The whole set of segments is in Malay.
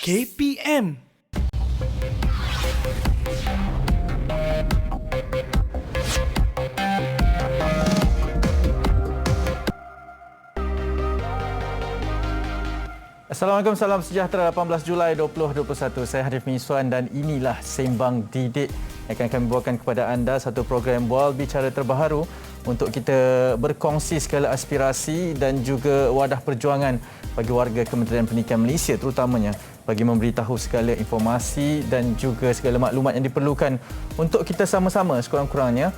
KPM. Assalamualaikum, salam sejahtera 18 Julai 2021. Saya Harif Miswan dan inilah Sembang Didik yang akan kami bawakan kepada anda satu program bual bicara terbaru untuk kita berkongsi segala aspirasi dan juga wadah perjuangan bagi warga Kementerian Pendidikan Malaysia terutamanya bagi memberitahu segala informasi dan juga segala maklumat yang diperlukan untuk kita sama-sama sekurang-kurangnya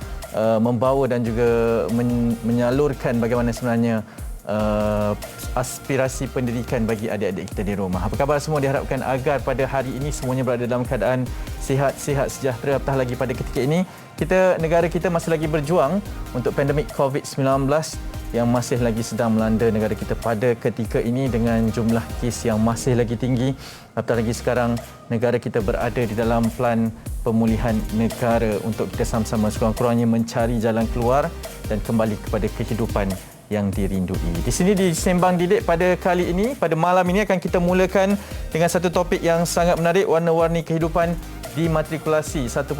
membawa dan juga menyalurkan bagaimana sebenarnya aspirasi pendidikan bagi adik-adik kita di rumah. Apa khabar semua? Diharapkan agar pada hari ini semuanya berada dalam keadaan sihat sejahtera. Apatah lagi pada ketika ini negara kita masih lagi berjuang untuk pandemik COVID-19 yang masih lagi sedang melanda negara kita pada ketika ini dengan jumlah kes yang masih lagi tinggi. Apatah lagi sekarang negara kita berada di dalam pelan pemulihan negara untuk kita sama-sama sekurang-kurangnya mencari jalan keluar dan kembali kepada kehidupan yang dirindui. Di sini di Sembang Didik pada kali ini, pada malam ini akan kita mulakan dengan satu topik yang sangat menarik, warna-warni kehidupan di matrikulasi 1.0.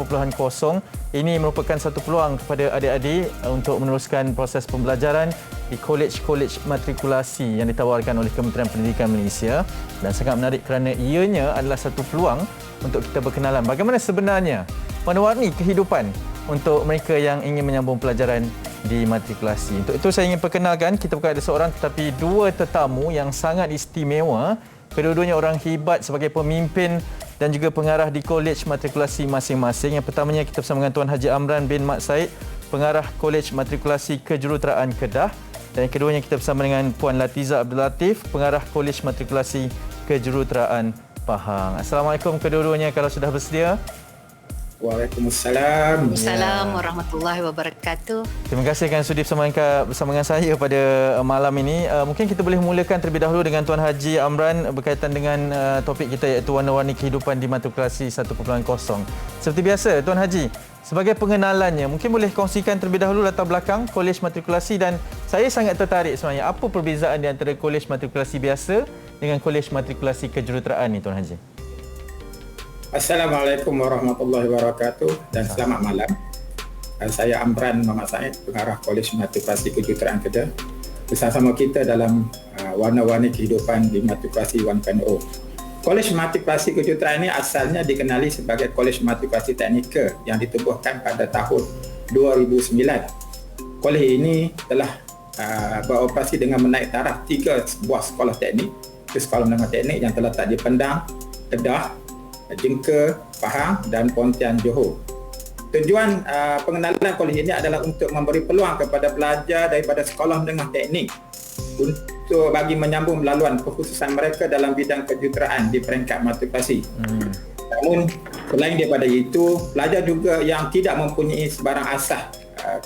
Ini merupakan satu peluang kepada adik-adik untuk meneruskan proses pembelajaran di kolej-kolej matrikulasi yang ditawarkan oleh Kementerian Pendidikan Malaysia, dan sangat menarik kerana ianya adalah satu peluang untuk kita berkenalan bagaimana sebenarnya warna-warni kehidupan untuk mereka yang ingin menyambung pelajaran di matrikulasi. Untuk itu saya ingin perkenalkan, kita bukan ada seorang tetapi dua tetamu yang sangat istimewa. Kedua-duanya orang hebat sebagai pemimpin dan juga pengarah di kolej matrikulasi masing-masing. Yang pertamanya kita bersama dengan Tuan Haji Amran bin Mat Said, pengarah kolej matrikulasi Kejuruteraan Kedah. Dan yang keduanya kita bersama dengan Puan Latiza Abdul Latif, pengarah kolej matrikulasi Kejuruteraan Pahang. Assalamualaikum kedua-duanya kalau sudah bersedia. Waalaikumsalam. Waalaikumsalam warahmatullahi wabarakatuh. Terima kasih kerana sudi bersama dengan saya pada malam ini. Mungkin kita boleh mulakan terlebih dahulu dengan Tuan Haji Amran berkaitan dengan topik kita iaitu warna-warni kehidupan di matrikulasi 1.0. Seperti biasa, Tuan Haji, sebagai pengenalannya, mungkin boleh kongsikan terlebih dahulu latar belakang kolej matrikulasi, dan saya sangat tertarik sebenarnya apa perbezaan di antara kolej matrikulasi biasa dengan kolej matrikulasi kejuruteraan ni, Tuan Haji. Assalamualaikum warahmatullahi wabarakatuh dan selamat malam. Saya Amran Muhammad Said, pengarah Kolej Matrikulasi Kejuruteraan Kedah. Bersama kita dalam warna-warni kehidupan di matrikulasi 1.0. Kolej Matrikulasi Kejuruteraan ini asalnya dikenali sebagai Kolej Matrikulasi Teknikal yang ditubuhkan pada tahun 2009. Kolej ini telah beroperasi dengan menaik taraf 3 buah sekolah teknik. Sekolah menengah teknik yang terletak di Pendang, Kedah, Jengka, Pahang dan Pontian, Johor. Tujuan pengenalan kolej ini adalah untuk memberi peluang kepada pelajar daripada sekolah menengah teknik untuk bagi menyambung laluan kekhususan mereka dalam bidang kejuruteraan di peringkat matrikulasi. Namun selain daripada itu, pelajar juga yang tidak mempunyai sebarang asas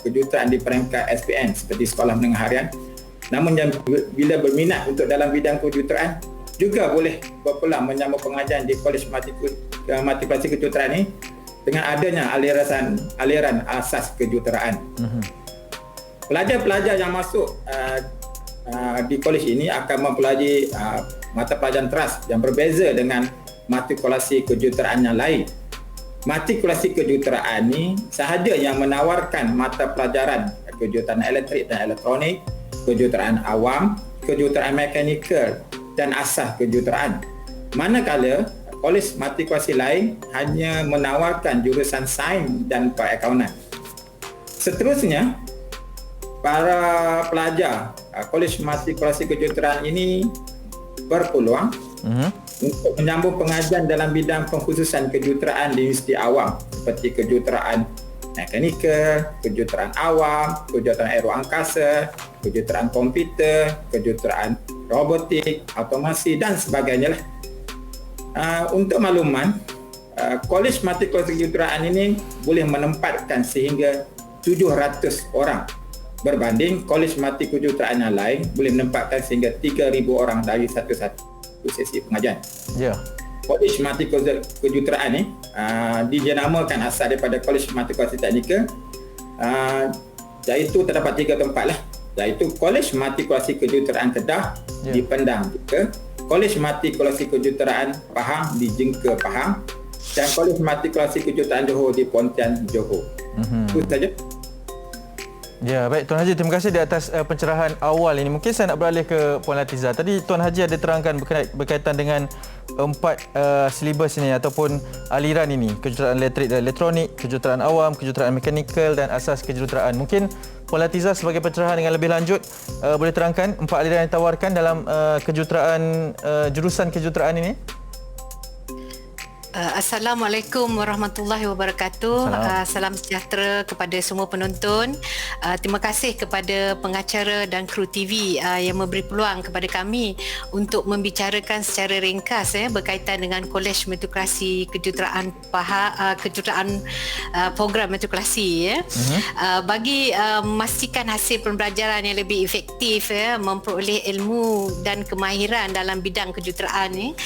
kejuruteraan di peringkat SPM seperti sekolah menengah harian, namun yang bila berminat untuk dalam bidang kejuruteraan juga boleh berpeluang menyambung pengajian di Kolej Matrikulasi Kejuruteraan ini dengan adanya aliran asas kejuruteraan. Pelajar-pelajar yang masuk di kolej ini akan mempelajari mata pelajaran teras yang berbeza dengan matrikulasi kejuruteraan yang lain. Matrikulasi kejuruteraan ini sahaja yang menawarkan mata pelajaran kejuruteraan elektrik dan elektronik, kejuruteraan awam, kejuruteraan mekanikal dan asas kejuruteraan. Manakala kolej matrikulasi lain hanya menawarkan jurusan sains dan perakaunan. Seterusnya, para pelajar kolej matrikulasi kejuruteraan ini berpeluang untuk menyambung pengajian dalam bidang pengkhususan kejuruteraan di universiti awam seperti kejuruteraan mekanikal, kejuruteraan awam, kejuruteraan aeroangkasa, kejuruteraan komputer, kejuruteraan robotik, otomasi dan sebagainya lah. Untuk makluman, Kolej Matrikulasi Kejuruteraan ini boleh menempatkan sehingga 700 orang berbanding Kolej Matrikulasi Kejuruteraan yang lain boleh menempatkan sehingga 3,000 orang dari satu sesi pengajian. Ya. Kolej Matrikulasi Kejuruteraan ini dijenamakan asal daripada Kolej Matrikulasi Teknikal, iaitu terdapat 3 tempat lah, iaitu Kolej Matrikulasi Kejuruteraan Kedah di Pendang juga, Kolej Matrikulasi Kejuruteraan Pahang di Jengka, Pahang, dan Kolej Matrikulasi Kejuruteraan Johor di Pontian, Johor. Itu saja. Ya, baik Tuan Haji, terima kasih di atas pencerahan awal ini. Mungkin saya nak beralih ke Puan Latiza. Tadi Tuan Haji ada terangkan berkaitan dengan 4 silibus ini ataupun aliran ini, kejuruteraan elektrik dan elektronik, kejuruteraan awam, kejuruteraan mekanikal dan asas kejuruteraan. Mungkin Puan Latiza sebagai pencerahan dengan lebih lanjut boleh terangkan 4 aliran yang ditawarkan dalam kejuruteraan jurusan kejuruteraan ini? Assalamualaikum warahmatullahi wabarakatuh. Salam sejahtera kepada semua penonton. Terima kasih kepada pengacara dan kru TV yang memberi peluang kepada kami untuk membicarakan secara ringkas berkaitan dengan Kolej Matrikulasi Kejuruteraan Kejuruteraan program matrikulasi bagi memastikan hasil pembelajaran yang lebih efektif memperoleh ilmu dan kemahiran dalam bidang kejuruteraan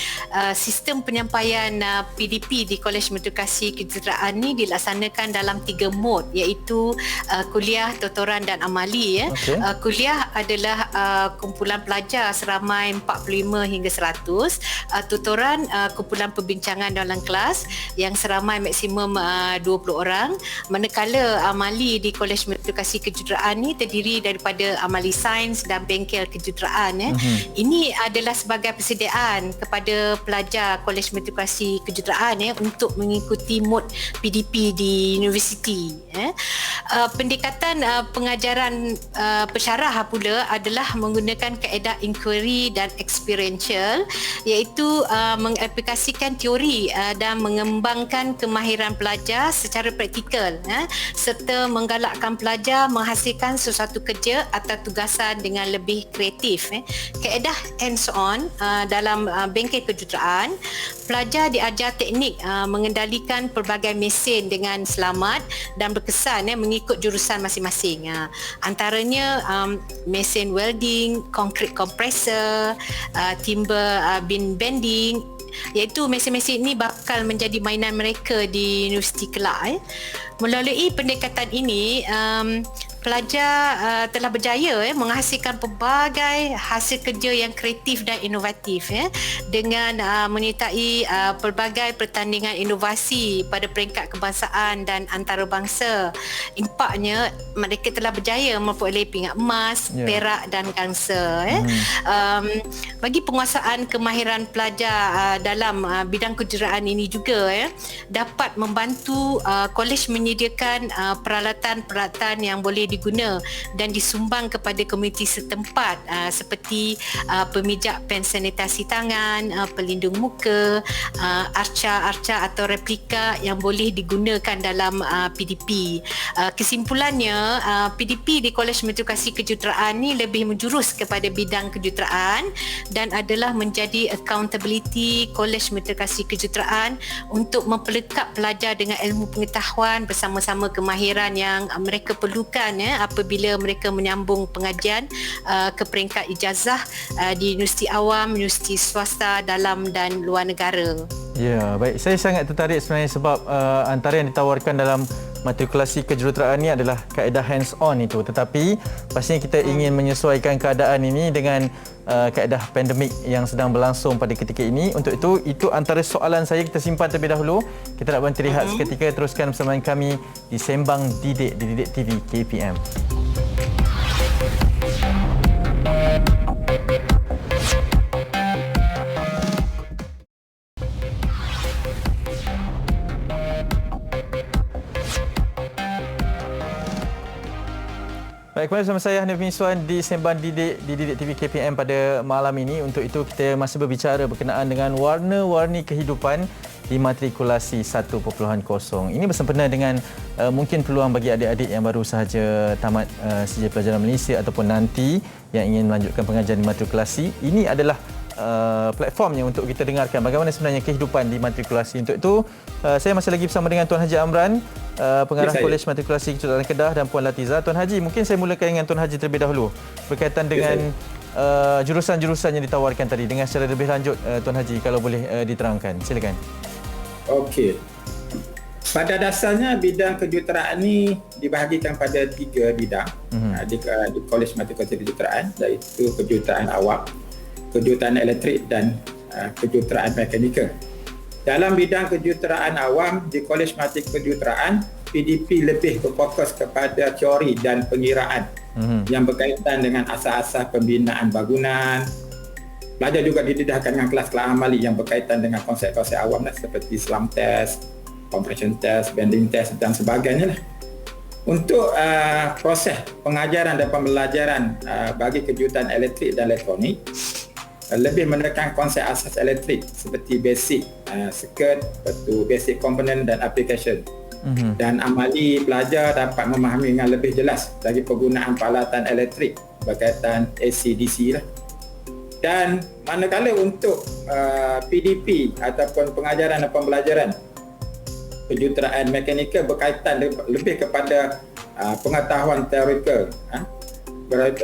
sistem penyampaian PDP di Kolej Matrikulasi Kejuruteraan ini dilaksanakan dalam 3 mod, iaitu kuliah, tutoran dan amali. Okay. Kuliah adalah kumpulan pelajar seramai 45 hingga 100. Tutoran kumpulan perbincangan dalam kelas yang seramai maksimum 20 orang. Manakala amali di Kolej Matrikulasi Kejuruteraan ini terdiri daripada amali sains dan bengkel kejuruteraan. Ini adalah sebagai persediaan kepada pelajar Kolej Matrikulasi Kejuruteraan untuk mengikuti mod PDP di universiti. Pendekatan pengajaran pensyarah pula adalah menggunakan kaedah inquiry dan experiential, iaitu mengaplikasikan teori dan mengembangkan kemahiran pelajar secara praktikal serta menggalakkan pelajar menghasilkan sesuatu kerja atau tugasan dengan lebih kreatif. Kaedah hands-on dalam bengkel kejuruteraan, pelajar diajar teknik mengendalikan pelbagai mesin dengan selamat dan berkesan mengikut jurusan masing-masing. Antaranya mesin welding, concrete compressor, timber beam bending, iaitu mesin-mesin ini bakal menjadi mainan mereka di Universiti kelak. Melalui pendekatan ini, pelajar telah berjaya menghasilkan pelbagai hasil kerja yang kreatif dan inovatif dengan menyertai pelbagai pertandingan inovasi pada peringkat kebangsaan dan antarabangsa. Impaknya mereka telah berjaya memperoleh pingat emas, perak dan gangsa. Bagi penguasaan kemahiran pelajar dalam bidang kejuruteraan ini juga dapat membantu kolej menyediakan peralatan-peralatan yang boleh diguna dan disumbang kepada komuniti setempat seperti pemijak pen sanitasi tangan, pelindung muka, arca-arca atau replika yang boleh digunakan dalam PDP. Kesimpulannya, PDP di Kolej Matrikulasi Kejuruteraan ni lebih menjurus kepada bidang kejuruteraan dan adalah menjadi accountability Kolej Matrikulasi Kejuruteraan untuk memperlengkap pelajar dengan ilmu pengetahuan bersama-sama kemahiran yang mereka perlukan apabila mereka menyambung pengajian ke peringkat ijazah di universiti awam, universiti swasta dalam dan luar negara. Ya, baik. Saya sangat tertarik sebenarnya sebab antara yang ditawarkan dalam matrikulasi kejuruteraan ini adalah kaedah hands-on itu. Tetapi pastinya kita ingin menyesuaikan keadaan ini dengan kaedah pandemik yang sedang berlangsung pada ketika ini. Untuk itu antara soalan saya, kita simpan terlebih dahulu. Kita nak berhenti rehat seketika, teruskan bersama kami di Sembang Didik di Didik TV KPM. Baik, kembali bersama saya Hanif Miswan di Sembang Didik di Didik TV KPM pada malam ini. Untuk itu kita masih berbicara berkenaan dengan warna-warni kehidupan di matrikulasi 1.0. Ini bersempena dengan mungkin peluang bagi adik-adik yang baru sahaja tamat sijil pelajaran Malaysia ataupun nanti yang ingin melanjutkan pengajian di matrikulasi. Ini adalah platformnya untuk kita dengarkan bagaimana sebenarnya kehidupan di matrikulasi. Untuk itu saya masih lagi bersama dengan Tuan Haji Amran, pengarah Kolej Matrikulasi Kejuruteraan Kedah, dan Puan Latiza. Tuan Haji, mungkin saya mulakan dengan Tuan Haji terlebih dahulu berkaitan dengan jurusan-jurusan yang ditawarkan tadi dengan secara lebih lanjut. Tuan Haji, kalau boleh diterangkan, silakan. Okey. Pada dasarnya bidang kejuruteraan ini dibahagikan pada 3 bidang di Kolej Matrikulasi Kejuruteraan, iaitu kejuruteraan awam, kejuruteraan elektrik dan kejuruteraan mekanikal. Dalam bidang kejuruteraan awam di Kolej Mati Kejuruteraan, PDP lebih berfokus kepada teori dan pengiraan yang berkaitan dengan asas-asas pembinaan bangunan. Pelajar juga didedahkan dengan kelas-kelas amali yang berkaitan dengan konsep-konsep awam seperti slump test, compression test, bending test dan sebagainya. Untuk proses pengajaran dan pembelajaran bagi kejuruteraan elektrik dan elektronik, lebih menekan konsep asas elektrik seperti basic circuit, basic component dan application. Dan amali pelajar dapat memahami dengan lebih jelas lagi penggunaan peralatan elektrik berkaitan AC/DC lah. Dan manakala untuk PDP ataupun pengajaran dan pembelajaran kejuruteraan mekanikal berkaitan lebih kepada pengetahuan teorikal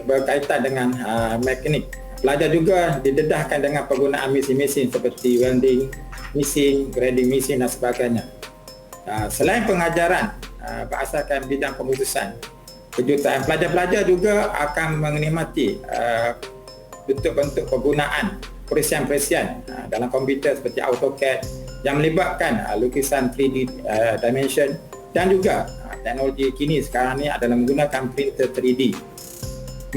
berkaitan dengan mekanik. Pelajar juga didedahkan dengan penggunaan mesin-mesin seperti welding mesin, grinding mesin dan sebagainya. Selain pengajaran berasaskan bidang pengurusan kejuruteraan, pelajar-pelajar juga akan menikmati bentuk-bentuk penggunaan perisian-perisian dalam komputer seperti AutoCAD yang melibatkan lukisan 3D dimension dan juga teknologi kini sekarang ni adalah menggunakan printer 3D.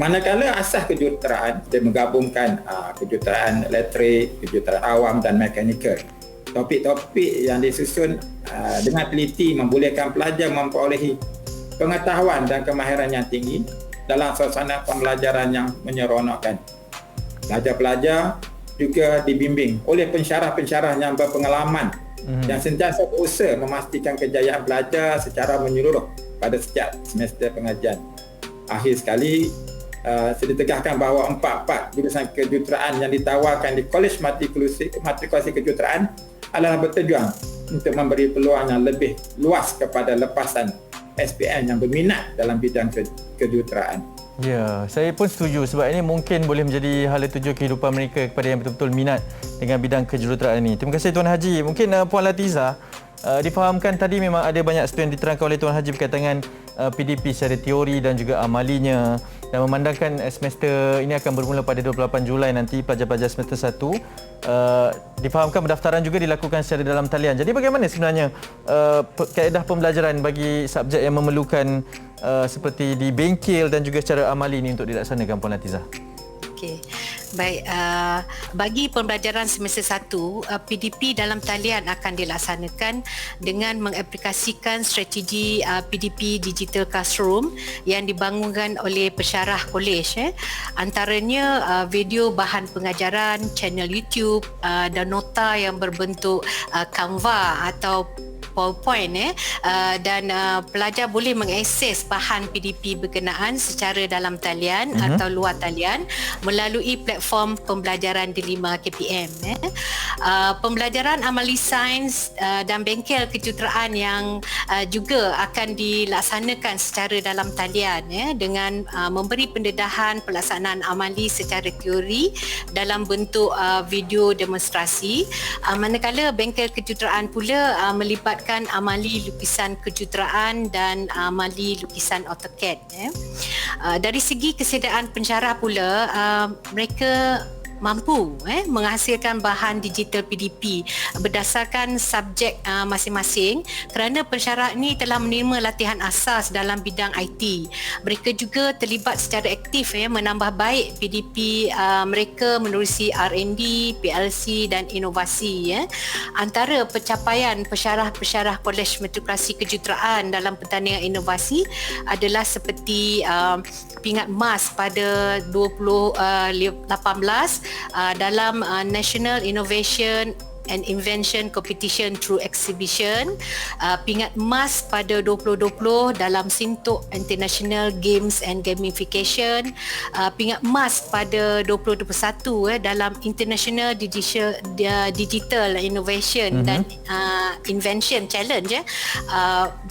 Manakala asas kejuruteraan dia menggabungkan kejuruteraan elektrik, kejuruteraan awam dan mekanikal. Topik-topik yang disusun dengan teliti membolehkan pelajar memperolehi pengetahuan dan kemahiran yang tinggi dalam suasana pembelajaran yang menyeronokkan. Pelajar-pelajar juga dibimbing oleh pensyarah-pensyarah yang berpengalaman yang sentiasa berusaha memastikan kejayaan pelajar secara menyeluruh pada setiap semester pengajian. Akhir sekali, saya ditegaskan bahawa empat jurusan kejuruteraan yang ditawarkan di Kolej Matrikulasi Kejuruteraan adalah bertujuan untuk memberi peluang yang lebih luas kepada lepasan SPM yang berminat dalam bidang kejuruteraan. Ya, saya pun setuju sebab ini mungkin boleh menjadi hala tuju kehidupan mereka kepada yang betul-betul minat dengan bidang kejuruteraan ini. Terima kasih Tuan Haji. Mungkin Puan Latiza, difahamkan tadi memang ada banyak student diterangkan oleh Tuan Haji berkaitan dengan PDP secara teori dan juga amalinya, dan memandangkan semester ini akan bermula pada 28 Julai nanti pelajar-pelajar semester 1. Difahamkan pendaftaran juga dilakukan secara dalam talian. Jadi bagaimana sebenarnya kaedah pembelajaran bagi subjek yang memerlukan seperti di bengkel dan juga secara amali ini untuk dilaksanakan, Puan Latiza? Okey. Baik, bagi pembelajaran semester 1, PDP dalam talian akan dilaksanakan dengan mengaplikasikan strategi PDP Digital Classroom yang dibangunkan oleh pensyarah kolej. Antaranya video bahan pengajaran, channel YouTube dan nota yang berbentuk Canva atau PowerPoint dan pelajar boleh mengakses bahan PDP berkenaan secara dalam talian atau luar talian melalui platform pembelajaran di 5 KPM. Pembelajaran amali sains dan bengkel kejuruteraan yang juga akan dilaksanakan secara dalam talian dengan memberi pendedahan pelaksanaan amali secara teori dalam bentuk video demonstrasi, manakala bengkel kejuruteraan pula melibatkan amali lukisan kejuruteraan dan amali lukisan AutoCAD. Dari segi kesediaan pensyarah pula, mereka mampu menghasilkan bahan digital PDP berdasarkan subjek masing-masing kerana pensyarah ini telah menerima latihan asas dalam bidang IT. Mereka juga terlibat secara aktif menambah baik PDP mereka menerusi R&D, PLC dan inovasi. Antara pencapaian pensyarah-pensyarah Kolej Matrikulasi Kejuruteraan dalam pertandingan inovasi adalah seperti pingat emas pada 2018 dalam National Innovation and Invention Competition through Exhibition, pingat emas pada 2020 dalam Sintok International Games and Gamification, pingat emas pada 2021 dalam International Digital Innovation dan Invention Challenge,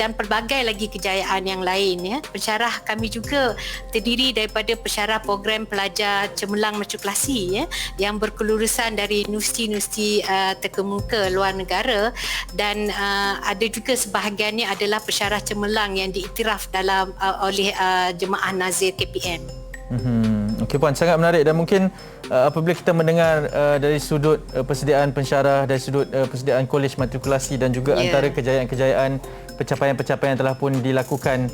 dan pelbagai lagi kejayaan yang lain. Pensyarah kami juga terdiri daripada pensyarah program pelajar cemerlang matrikulasi yang berkelulusan dari universiti-universiti terkemuka luar negara, dan ada juga sebahagiannya adalah pensyarah cemerlang yang diiktiraf dalam oleh Jemaah Nazir KPM. Okey Puan, sangat menarik dan mungkin apabila kita mendengar dari sudut persediaan pensyarah, dari sudut persediaan kolej matrikulasi dan juga antara kejayaan-kejayaan, pencapaian-pencapaian yang telah pun dilakukan,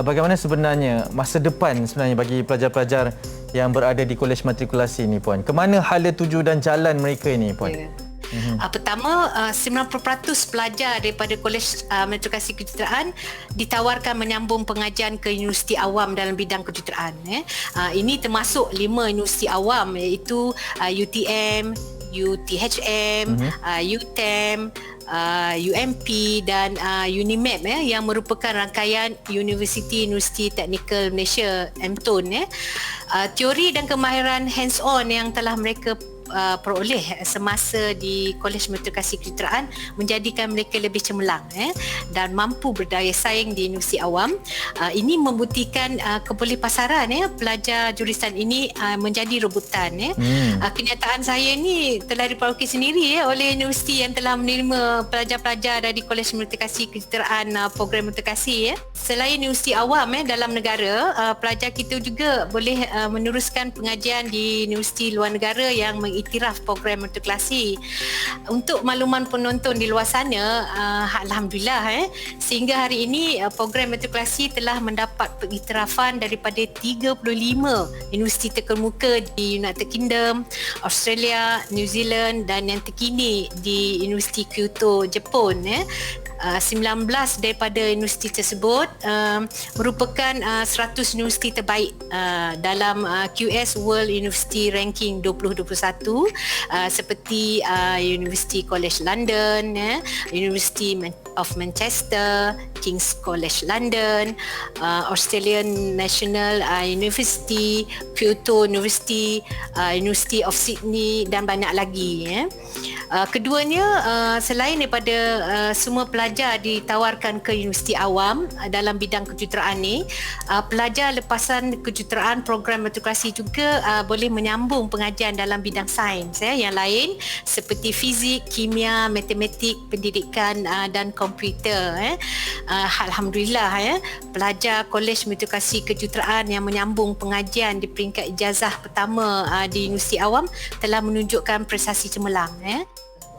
bagaimana sebenarnya masa depan sebenarnya bagi pelajar-pelajar yang berada di kolej matrikulasi ini Puan? Kemana hala tuju dan jalan mereka ini Puan? Pertama, 90% pelajar daripada Kolej Matrikulasi Kejuruteraan ditawarkan menyambung pengajian ke universiti awam dalam bidang kejuruteraan. Ini termasuk 5 universiti awam, iaitu UTM, UTHM, UTEM, UMP dan UNIMEP yang merupakan rangkaian Universiti Teknikal Malaysia MTON. Teori dan kemahiran hands-on yang telah mereka peroleh semasa di Kolej Matrikulasi Kejuruteraan menjadikan mereka lebih cemerlang dan mampu berdaya saing di universiti awam. Ini membuktikan kebolehpasaran pelajar jurusan ini menjadi rebutan. Kenyataan saya ni telah diperoleh sendiri oleh universiti yang telah menerima pelajar-pelajar dari Kolej Matrikulasi Kejuruteraan program matrikulasi. Selain universiti awam dalam negara, pelajar kita juga boleh meneruskan pengajian di universiti luar negara yang mengiktiraf program matrikulasi. Untuk makluman penonton di luar sana, alhamdulillah sehingga hari ini program matrikulasi telah mendapat pengiktirafan daripada 35 universiti terkemuka di United Kingdom, Australia, New Zealand dan yang terkini di Universiti Kyoto, Jepun. 19 daripada universiti tersebut merupakan 100 universiti terbaik dalam QS World University Ranking 2021 seperti University College London, University of Manchester, King's College London, Australian National University, Kyoto University, University of Sydney dan banyak lagi. Keduanya, selain daripada semua pelajar ditawarkan ke universiti awam dalam bidang kejuruteraan ni, pelajar lepasan kejuruteraan program matrikulasi juga boleh menyambung pengajian dalam bidang sains yang lain seperti fizik, kimia, matematik, pendidikan dan komputer. Alhamdulillah pelajar Kolej Matrikulasi Kejuruteraan yang menyambung pengajian di peringkat ijazah pertama di universiti awam telah menunjukkan prestasi cemerlang.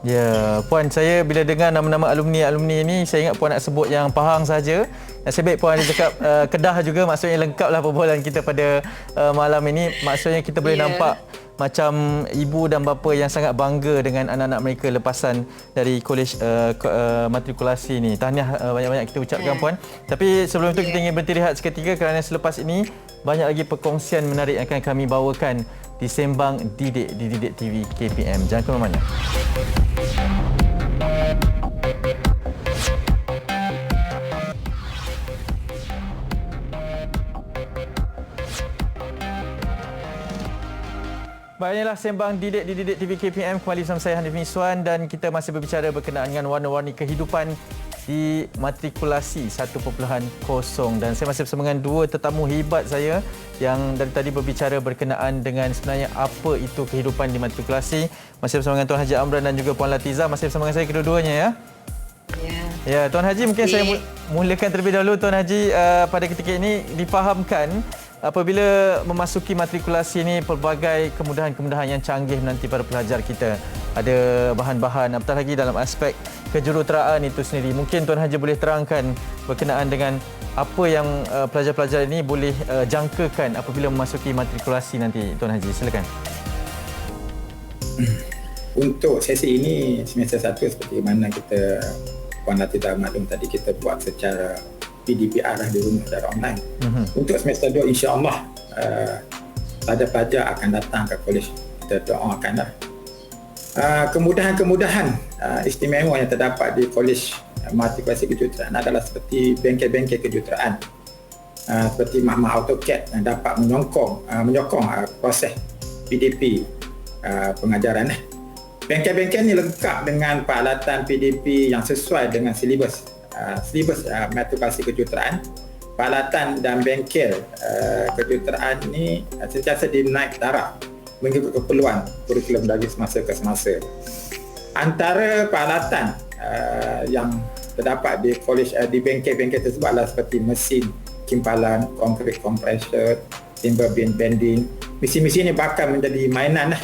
Ya, Puan, saya bila dengar nama-nama alumni ini, saya ingat Puan nak sebut yang Pahang saja. Nasib baik Puan ada cakap Kedah juga, maksudnya lengkaplah perbualan kita pada malam ini. Maksudnya kita boleh nampak macam ibu dan bapa yang sangat bangga dengan anak-anak mereka lepasan dari kolej matrikulasi ini. Tahniah banyak-banyak kita ucapkan Puan. Tapi sebelum itu kita ingin berhenti rehat seketika kerana selepas ini banyak lagi perkongsian menarik yang akan kami bawakan di Sembang Didik di Didik TV KPM. Jangan ke mana-mana. Baiklah, Sembang Didik di Didik TV KPM kembali bersama saya Hanif Miswan dan kita masih berbicara berkenaan dengan warna-warni kehidupan di matrikulasi 1.0 dan saya masih bersama dengan dua tetamu hebat saya yang dari tadi berbicara berkenaan dengan sebenarnya apa itu kehidupan di matrikulasi. Masih bersama dengan Tuan Haji Amran dan juga Puan Latiza, masih bersama dengan saya kedua-duanya ya. Ya, Tuan Haji, mungkin saya mulakan terlebih dahulu. Tuan Haji, pada ketika ini difahamkan apabila memasuki matrikulasi ini pelbagai kemudahan-kemudahan yang canggih menanti para pelajar kita. Ada bahan-bahan apatah lagi dalam aspek kejuruteraan itu sendiri. Mungkin Tuan Haji boleh terangkan berkenaan dengan apa yang pelajar-pelajar ini boleh jangkakan apabila memasuki matrikulasi nanti, Tuan Haji. Silakan. Untuk sesi ini, semester 1 seperti mana kita Puan Latiza maklum tadi, kita buat secara PDPR di rumah secara online. Untuk semester 2 insya-Allah pelajar-pelajar akan datang ke kolej. Kita doakanlah. Kemudahan-kemudahan istimewa yang terdapat di Kolej Matrikulasi Kejuruteraan adalah seperti bengkel-bengkel kejuruteraan, seperti Mahmah AutoCAD yang dapat menyokong proses PDP pengajaran. Bengkel-bengkel ini lengkap dengan peralatan PDP yang sesuai dengan silibus matrikulasi kejuruteraan. Peralatan dan bengkel kejuruteraan ini sentiasa dinaik taraf mengikut keperluan kurikulum dari semasa ke semasa. Antara peralatan yang terdapat di kolej di bengkel-bengkel tersebut adalah seperti mesin kimpalan, konkrit kompresor, timber beam bending. Misi-misi ini bakal menjadi mainan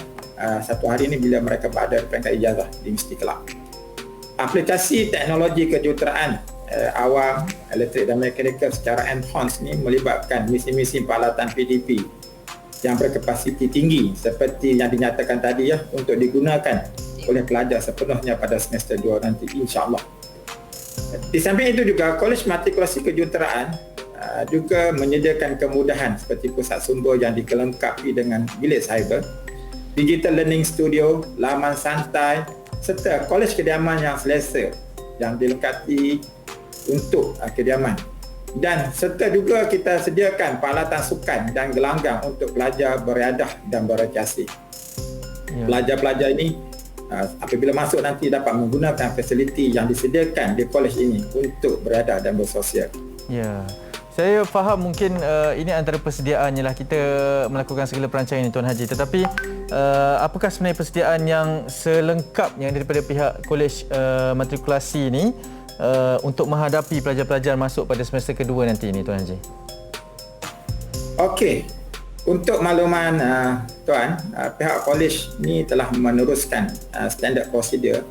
satu hari ini bila mereka berada di peringkat ijazah di mesti kelab. Aplikasi teknologi kejuruteraan awam, elektrik dan mekanikal secara enhanced ni melibatkan misi-misi peralatan PDP yang berkapasiti tinggi seperti yang dinyatakan tadi untuk digunakan oleh pelajar sepenuhnya pada semester 2 nanti, insya-Allah. Di samping itu juga Kolej Matrikulasi Kejuruteraan juga menyediakan kemudahan seperti pusat sumber yang dikelengkapi dengan bilik cyber, digital learning studio, laman santai serta kolej kediaman yang selesa yang dilengkapi untuk kediaman. Dan serta juga kita sediakan peralatan sukan dan gelanggang untuk pelajar beriadah dan berrekreasi. Pelajar-pelajar ini apabila masuk nanti dapat menggunakan fasiliti yang disediakan di kolej ini untuk beriadah dan bersosial. Ya. Saya faham mungkin ini antara persediaannya lah kita melakukan segala perancangan ini Tuan Haji, tetapi apakah sebenarnya persediaan yang selengkapnya daripada pihak kolej matrikulasi ini untuk menghadapi pelajar-pelajar masuk pada semester kedua nanti ini Tuan Haji? Okey. Untuk makluman Tuan, pihak kolej ni telah meneruskan standard prosedur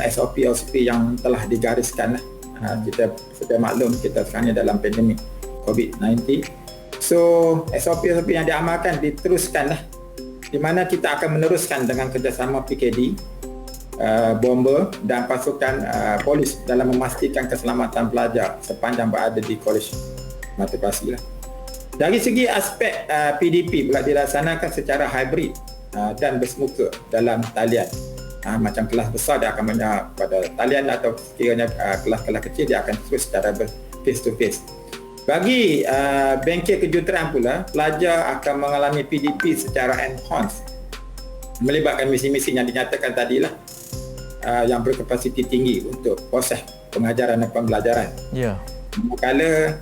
SOP yang telah digariskan lah. Kita sudah maklum kita sekarang dalam pandemik COVID-19. So SOP yang diamalkan diteruskanlah, di mana kita akan meneruskan dengan kerjasama PKD, bomber dan pasukan polis dalam memastikan keselamatan pelajar sepanjang berada di kolej matrikulasi lah. Dari segi aspek PDP pula dilaksanakan secara hybrid dan bersemuka dalam talian. Macam kelas besar dia akan banyak pada talian atau kiranya kelas-kelas kecil dia akan terus secara face to face. Bagi bengkel kejuruteraan pula, pelajar akan mengalami PDP secara enhanced melibatkan misi-misi yang dinyatakan tadilah yang berkapasiti tinggi untuk proses pengajaran dan pembelajaran. Ya. Manakala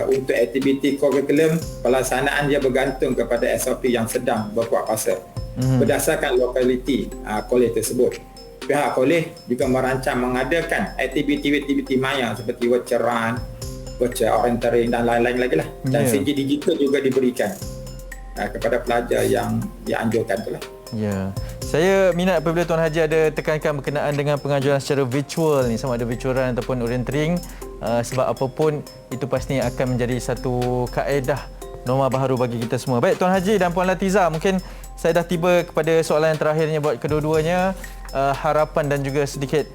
untuk aktiviti kurikulum, pelaksanaan dia bergantung kepada SOP yang sedang berkuat kuasa. Berdasarkan lokaliti kolej tersebut. Pihak kolej juga merancang mengadakan aktiviti-aktiviti maya seperti virtual run, virtual orienteering dan lain-lain lagi lah. Dan segi digital juga diberikan kepada pelajar yang dianjurkan itulah. Ya. Saya minat apabila Tuan Haji ada tekankan berkenaan dengan pengajaran secara virtual ni, sama ada virtual run ataupun orienteering, sebab apapun itu pastinya akan menjadi satu kaedah norma baharu bagi kita semua. Baik Tuan Haji dan Puan Latiza, mungkin saya dah tiba kepada soalan yang terakhirnya buat kedua-duanya. Harapan dan juga sedikit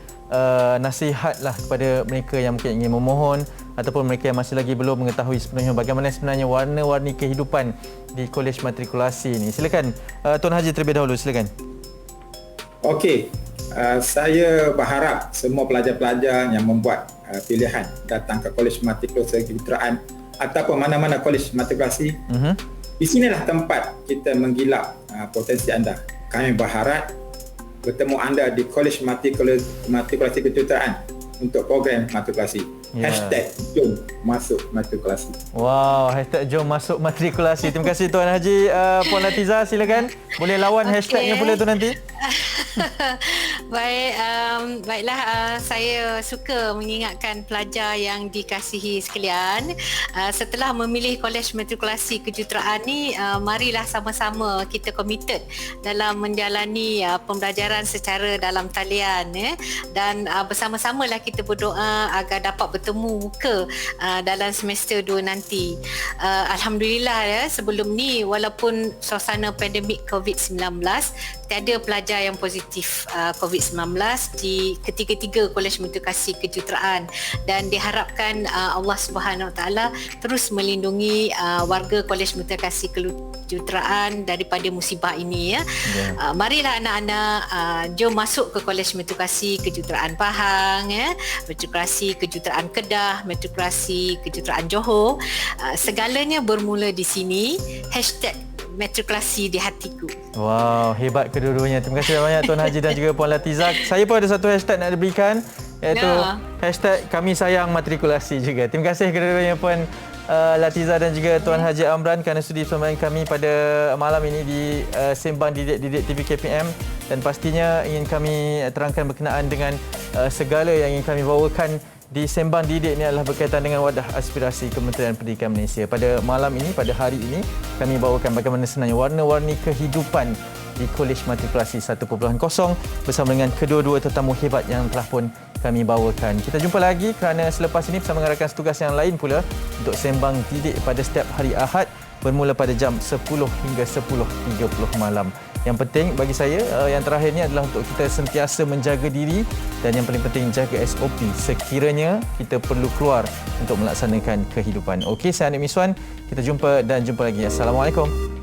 nasihatlah kepada mereka yang mungkin ingin memohon ataupun mereka yang masih lagi belum mengetahui sebenarnya bagaimana sebenarnya warna-warni kehidupan di kolej matrikulasi ini. Silakan Tuan Haji terlebih dahulu, silakan. Okey. Saya berharap semua pelajar-pelajar yang membuat pilihan datang ke kolej matrikulasi kejuruteraan ataupun mana-mana kolej matrikulasi, di sinilah tempat kita menggilap potensi anda. Kami berharap bertemu anda di kolej matrikulasi kejuruteraan untuk program matrikulasi. #jom masuk matrikulasi. Wow, #jom masuk matrikulasi. Terima kasih Tuan Haji. Puan Latiza, silakan. Boleh lawan hashtagnya pula tu nanti. Baik, baiklah, saya suka mengingatkan pelajar yang dikasihi sekalian, setelah memilih Kolej Matrikulasi Kejuruteraan ni, marilah sama-sama kita committed dalam menjalani pembelajaran secara dalam talian, dan bersama-samalah kita berdoa agar dapat bertemu muka dalam semester 2 nanti. Alhamdulillah sebelum ni walaupun suasana pandemik COVID-19, tiada pelajar yang positif COVID-19 di ketiga-tiga Kolej Matrikulasi Kejuruteraan, dan diharapkan Allah Subhanahu Wa Taala terus melindungi warga Kolej Matrikulasi Kejuruteraan daripada musibah ini. Marilah anak-anak jom masuk ke Kolej Matrikulasi Kejuruteraan Pahang, Matrikulasi Kejuruteraan Kedah, Matrikulasi Kejuruteraan Johor. Segalanya bermula di sini. #matrikulasi di hatiku. Wow, hebat kedua-duanya. Terima kasih banyak Tuan Haji dan juga Puan Latiza. Saya pun ada satu hashtag nak diberikan, iaitu #kami sayang matrikulasi juga. Terima kasih kedua-duanya Puan Latiza dan juga Tuan Haji Amran kerana sudi bersama kami pada malam ini di Sembang Didik TV KPM, dan pastinya ingin kami terangkan berkenaan dengan segala yang ingin kami bawakan di Sembang Didik ini adalah berkaitan dengan wadah aspirasi Kementerian Pendidikan Malaysia. Pada malam ini, pada hari ini, kami bawakan bagaimana sebenarnya warna-warni kehidupan di Kolej Matrikulasi 1.0 bersama dengan kedua-dua tetamu hebat yang telah pun kami bawakan. Kita jumpa lagi kerana selepas ini bersama dengan rakan setugas yang lain pula untuk Sembang Didik pada setiap hari Ahad bermula pada jam 10 hingga 10.30 malam. Yang penting bagi saya, yang terakhir ni adalah untuk kita sentiasa menjaga diri dan yang paling penting jaga SOP sekiranya kita perlu keluar untuk melaksanakan kehidupan. Okey, saya Anik Miswan. Kita jumpa dan jumpa lagi. Assalamualaikum.